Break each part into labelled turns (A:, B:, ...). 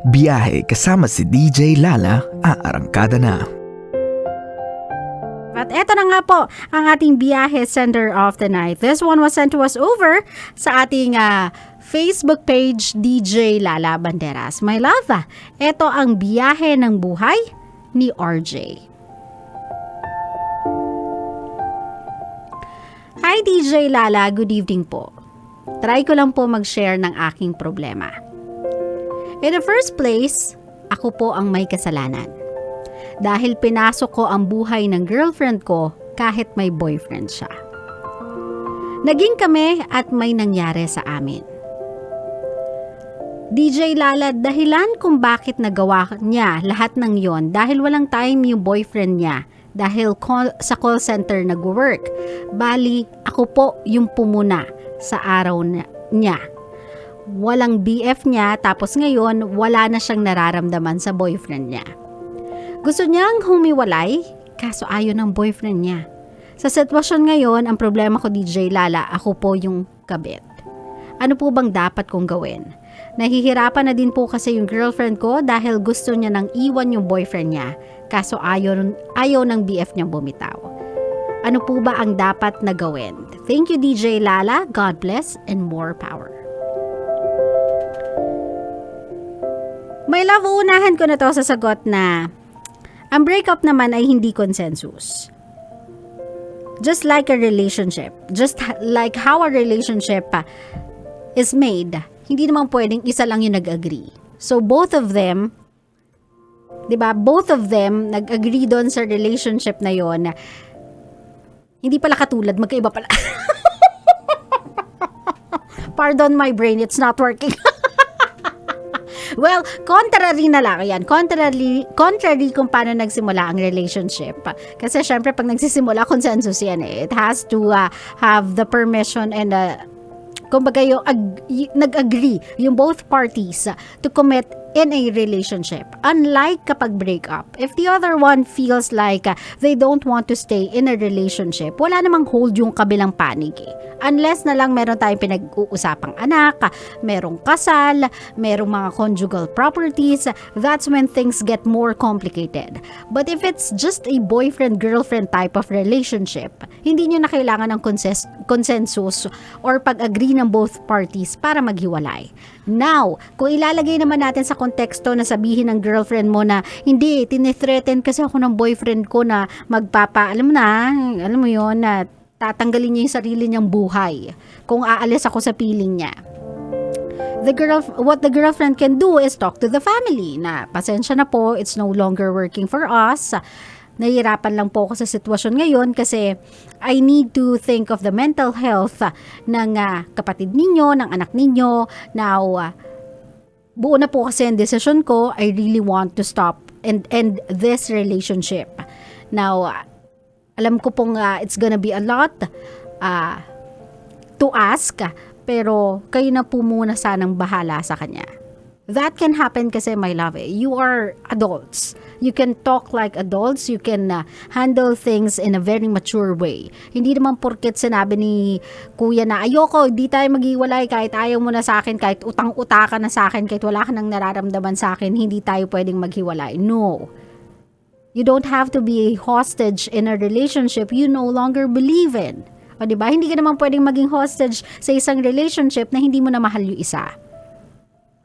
A: Biyahe kasama si DJ Lala, aarangkada na.
B: At eto na nga po ang ating biyahe sender of the night. This one was sent to us over sa ating Facebook page DJ Lala Banderas. My love, eto ang biyahe ng buhay ni RJ. Hi DJ Lala, good evening po. Try ko lang po mag-share ng aking problema. In the first place, ako po ang may kasalanan. Dahil pinasok ko ang buhay ng girlfriend ko kahit may boyfriend siya. Naging kami at may nangyari sa amin. DJ Lala, dahilan kung bakit nagawa niya lahat ng yon dahil walang time yung boyfriend niya dahil sa call center nag-work. Bali, ako po yung pumuna sa araw niya. Walang BF niya tapos ngayon wala na siyang nararamdaman sa boyfriend niya. Gusto niyang humiwalay kaso ayaw ng boyfriend niya. Sa sitwasyon ngayon, ang problema ko DJ Lala, ako po yung kabit. Ano po bang dapat kong gawin? Nahihirapan na din po kasi yung girlfriend ko dahil gusto niya nang iwan yung boyfriend niya kaso ayaw ng BF niyang bumitaw. Ano po ba ang dapat na gawin? Thank you DJ Lala, God bless and more power. May love, uunahan ko na to sa sagot na ang breakup naman ay hindi consensus. Just like a relationship, just like how a relationship is made, hindi naman pwedeng isa lang yung nag-agree. So both of them, diba, both of them nag-agree doon sa relationship na yon. Hindi pala katulad, magkaiba pala. Pardon my brain, it's not working. Well, contrary na lang yan. Contrary kung paano nagsimula ang relationship. Kasi syempre pag nagsisimula, consensus yan eh. It has to have the permission and kumbaga yung nag-agree yung both parties to commit in a relationship. Unlike kapag breakup, if the other one feels like they don't want to stay in a relationship, wala namang hold yung kabilang panig eh. Unless na lang meron tayong pinag-uusapang anak, merong kasal, merong mga conjugal properties, that's when things get more complicated. But if it's just a boyfriend-girlfriend type of relationship, hindi nyo na kailangan ng consensus or pag-agree ng both parties para maghiwalay. Now, kung ilalagay naman natin sa konteksto na sabihin ng girlfriend mo na hindi, tinithreaten kasi ako ng boyfriend ko na alam mo yun, na tatanggalin niya yung sarili niyang buhay kung aalis ako sa piling niya. What the girlfriend can do is talk to the family na pasensya na po, it's no longer working for us. Nahihirapan lang po ako sa sitwasyon ngayon kasi I need to think of the mental health ng kapatid ninyo, ng anak ninyo. Now, buo na po kasi ang decision ko. I really want to stop and end this relationship. Now, alam ko pong it's gonna be a lot to ask, pero kayo na po muna sanang bahala sa kanya. That can happen kasi, my love, you are adults. You can talk like adults. You can handle things in a very mature way. Hindi naman porket sinabi ni kuya na ayoko, di tayo maghiwalay kahit ayaw mo na sa akin, kahit utang-uta ka na sa akin, kahit wala ka nang nararamdaman sa akin, hindi tayo pwedeng maghiwalay. No. You don't have to be a hostage in a relationship you no longer believe in. O diba? Hindi ka naman pwedeng maging hostage sa isang relationship na hindi mo na mahal yung isa.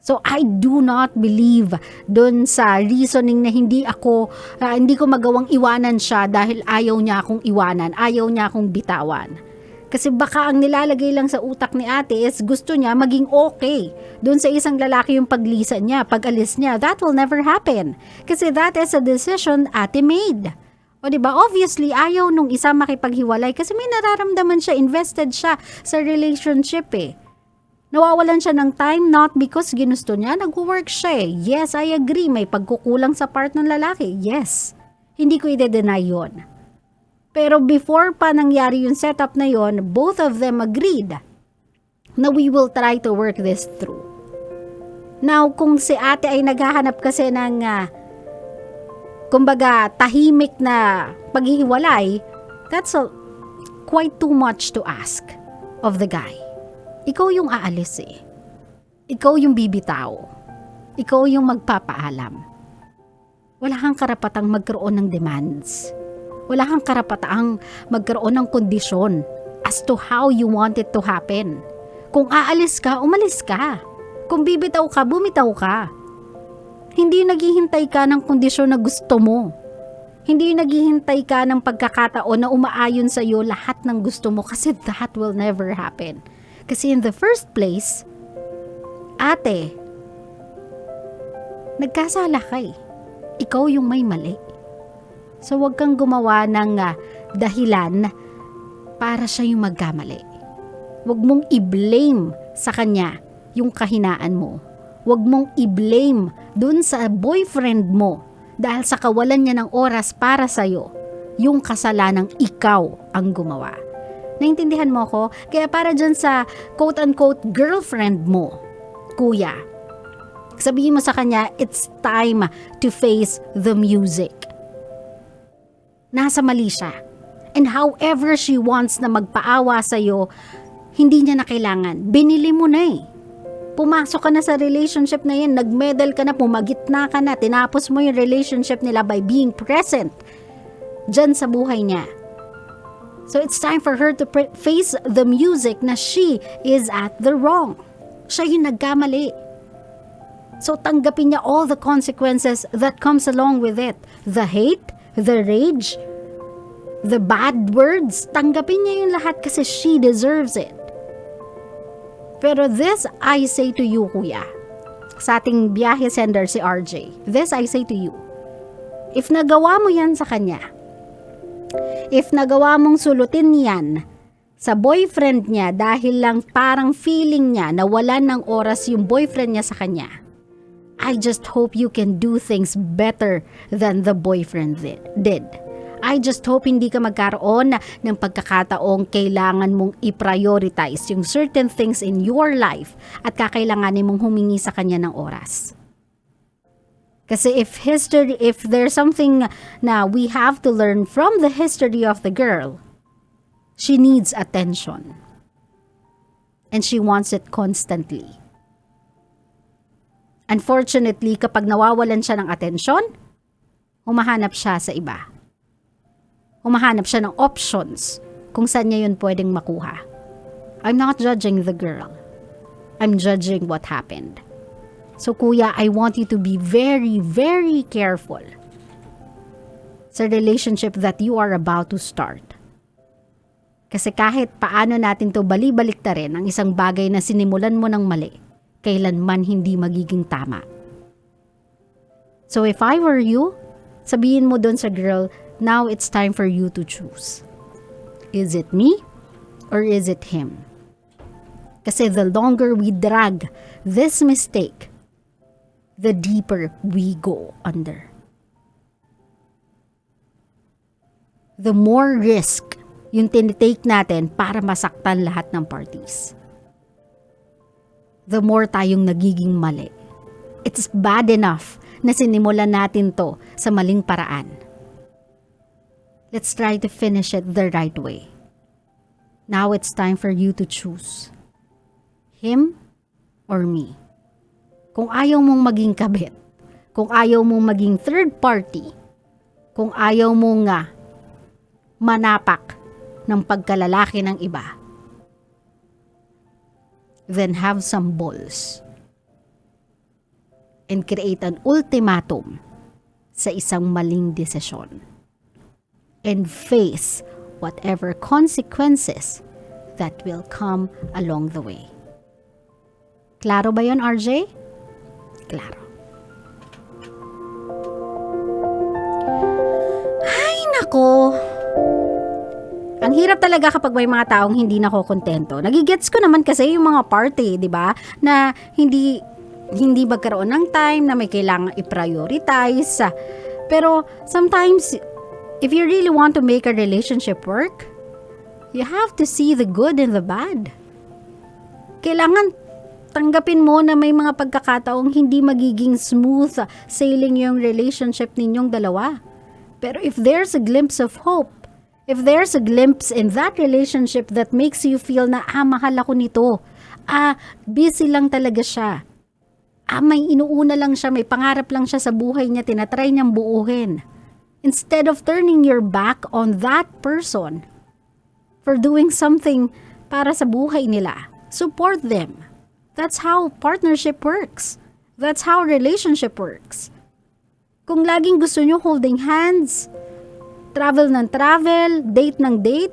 B: So, I do not believe dun sa reasoning na hindi ko magawang iwanan siya dahil ayaw niya akong iwanan, ayaw niya akong bitawan. Kasi baka ang nilalagay lang sa utak ni ate is gusto niya maging okay dun sa isang lalaki yung paglisan niya, pag-alis niya. That will never happen. Kasi that is a decision ate made. O diba? Obviously, ayaw nung isa makipaghiwalay kasi may nararamdaman siya, invested siya sa relationship eh. Nawawalan siya ng time not because ginusto niya, nag-work siya eh. Yes, I agree, may pagkukulang sa part ng lalaki. Yes, hindi ko i-deny yun. Pero before pa nangyari yung setup na yon, both of them agreed na we will try to work this through. Now, kung si ate ay naghahanap kasi ng kumbaga tahimik na paghihiwalay, that's quite too much to ask of the guy. Ikaw yung aalis eh. Ikaw yung bibitaw. Ikaw yung magpapaalam. Wala kang karapatang magkaroon ng demands. Wala kang karapatang magkaroon ng kondisyon as to how you want it to happen. Kung aalis ka, umalis ka. Kung bibitaw ka, bumitaw ka. Hindi naghihintay ka ng kondisyon na gusto mo. Hindi naghihintay ka ng pagkakataon na umaayon sa iyo lahat ng gusto mo kasi that will never happen. Kasi in the first place, ate, nagkasala ka eh. Ikaw yung may mali. So wag kang gumawa ng dahilan para siya yung magkamali. Wag mong i-blame sa kanya yung kahinaan mo. Wag mong i-blame dun sa boyfriend mo dahil sa kawalan niya ng oras para sa'yo, yung kasalanang ikaw ang gumawa. Naintindihan mo ko? Kaya para dyan sa quote-unquote girlfriend mo, kuya, sabihin mo sa kanya, it's time to face the music. Nasa mali siya. And however she wants na magpaawa sa'yo, hindi niya na kailangan. Binili mo na eh. Pumasok ka na sa relationship na yan, nag-medal ka na, pumagitna ka na, tinapos mo yung relationship nila by being present dyan sa buhay niya. So it's time for her to face the music na she is at the wrong. Siya yung nagkamali. So tanggapin niya all the consequences that comes along with it. The hate, the rage, the bad words, tanggapin niya yung lahat kasi she deserves it. Pero this I say to you, kuya, sa ating biyahe sender si RJ, this I say to you, if nagawa mo yan sa kanya, if nagawa mong sulutin yan sa boyfriend niya dahil lang parang feeling niya na wala ng oras yung boyfriend niya sa kanya, I just hope you can do things better than the boyfriend did. I just hope hindi ka magkaroon ng pagkakataong kailangan mong i-prioritize yung certain things in your life at kakailanganin mong humingi sa kanya ng oras. Kasi if there's something na we have to learn from the history of the girl, she needs attention. And she wants it constantly. Unfortunately, kapag nawawalan siya ng atensyon, humahanap siya sa iba. Humahanap siya ng options kung saan niya yun pwedeng makuha. I'm not judging the girl. I'm judging what happened. So kuya, I want you to be very, very careful sa relationship that you are about to start. Kasi kahit paano natin to bali-balik ta rin ang isang bagay na sinimulan mo ng mali, kailanman hindi magiging tama. So if I were you, sabihin mo doon sa girl, now it's time for you to choose. Is it me or is it him? Kasi the longer we drag this mistake, the deeper we go under. The more risk yung tinitake natin para masaktan lahat ng parties. The more tayong nagiging mali. It's bad enough na sinimulan natin to sa maling paraan. Let's try to finish it the right way. Now it's time for you to choose. Him or me. Kung ayaw mong maging kabit, kung ayaw mong maging third party, kung ayaw mong manapak ng pagkalalaki ng iba, then have some balls and create an ultimatum sa isang maling desisyon and face whatever consequences that will come along the way. Klaro ba yun, RJ? Klaro. Ay, nako. Ang hirap talaga kapag may mga taong hindi nakokontento. Nagigets ko naman kasi yung mga party, di ba? Na hindi magkaroon ng time, na may kailangang i-prioritize. Pero sometimes, if you really want to make a relationship work, you have to see the good and the bad. Kailangan tanggapin mo na may mga pagkakataong hindi magiging smooth sailing yung relationship ninyong dalawa. Pero if there's a glimpse of hope, if there's a glimpse in that relationship that makes you feel na, mahal ako nito, busy lang talaga siya, may inuuna lang siya, may pangarap lang siya sa buhay niya, tinatry niyang buuhin. Instead of turning your back on that person for doing something para sa buhay nila, support them. That's how partnership works. That's how relationship works. Kung laging gusto nyo holding hands, travel ng travel, date ng date,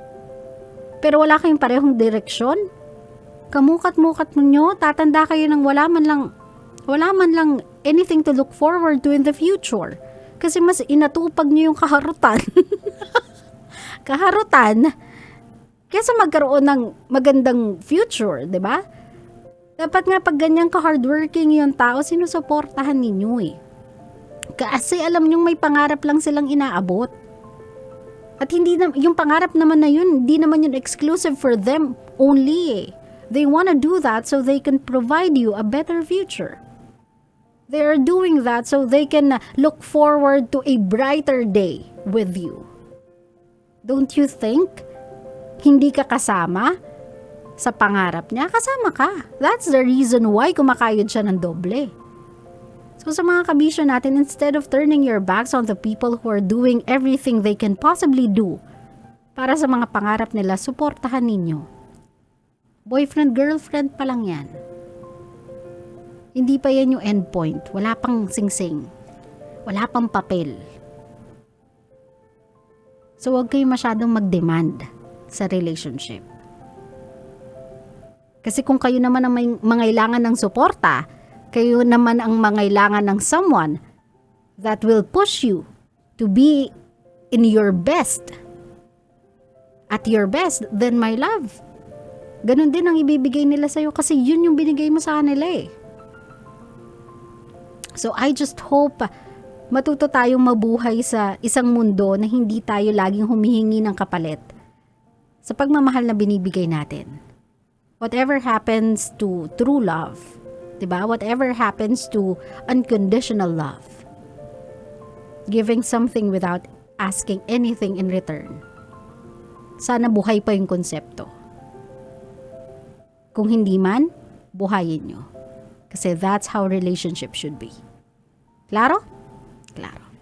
B: pero wala kayong parehong direksyon, kamukat-mukat nyo, tatanda kayo ng wala man lang anything to look forward to in the future. Kasi mas inatupag nyo yung kaharutan. Kaharutan, kaysa magkaroon ng magandang future, di ba? Dapat nga pag ganyan ka-hardworking yung tao, sinusuportahan ninyo eh. Kasi alam nyong may pangarap lang silang inaabot. At hindi na, yung pangarap naman na yun, hindi naman yun exclusive for them only eh. They wanna do that so they can provide you a better future. They are doing that so they can look forward to a brighter day with you. Don't you think hindi ka kasama sa pangarap niya? Kasama ka. That's the reason why kumakayod siya ng doble. So sa mga kabisyo natin, instead of turning your backs on the people who are doing everything they can possibly do para sa mga pangarap nila, suportahan ninyo. Boyfriend, girlfriend pa lang yan. Hindi pa yan yung endpoint. Wala pang singsing. Wala pang papel. So huwag kayo masyadong mag-demand sa relationship. Kasi kung kayo naman ang may mangailangan ng suporta, kayo naman ang mangailangan ng someone that will push you to be in your best. At your best, then my love. Ganun din ang ibibigay nila sa'yo kasi yun yung binigay mo sa kanila eh. So I just hope matuto tayong mabuhay sa isang mundo na hindi tayo laging humihingi ng kapalit sa pagmamahal na binibigay natin. Whatever happens to true love, diba? Whatever happens to unconditional love, giving something without asking anything in return. Sana buhay pa yung konsepto. Kung hindi man, buhayin nyo. Kasi that's how relationship should be. Klaro? Klaro.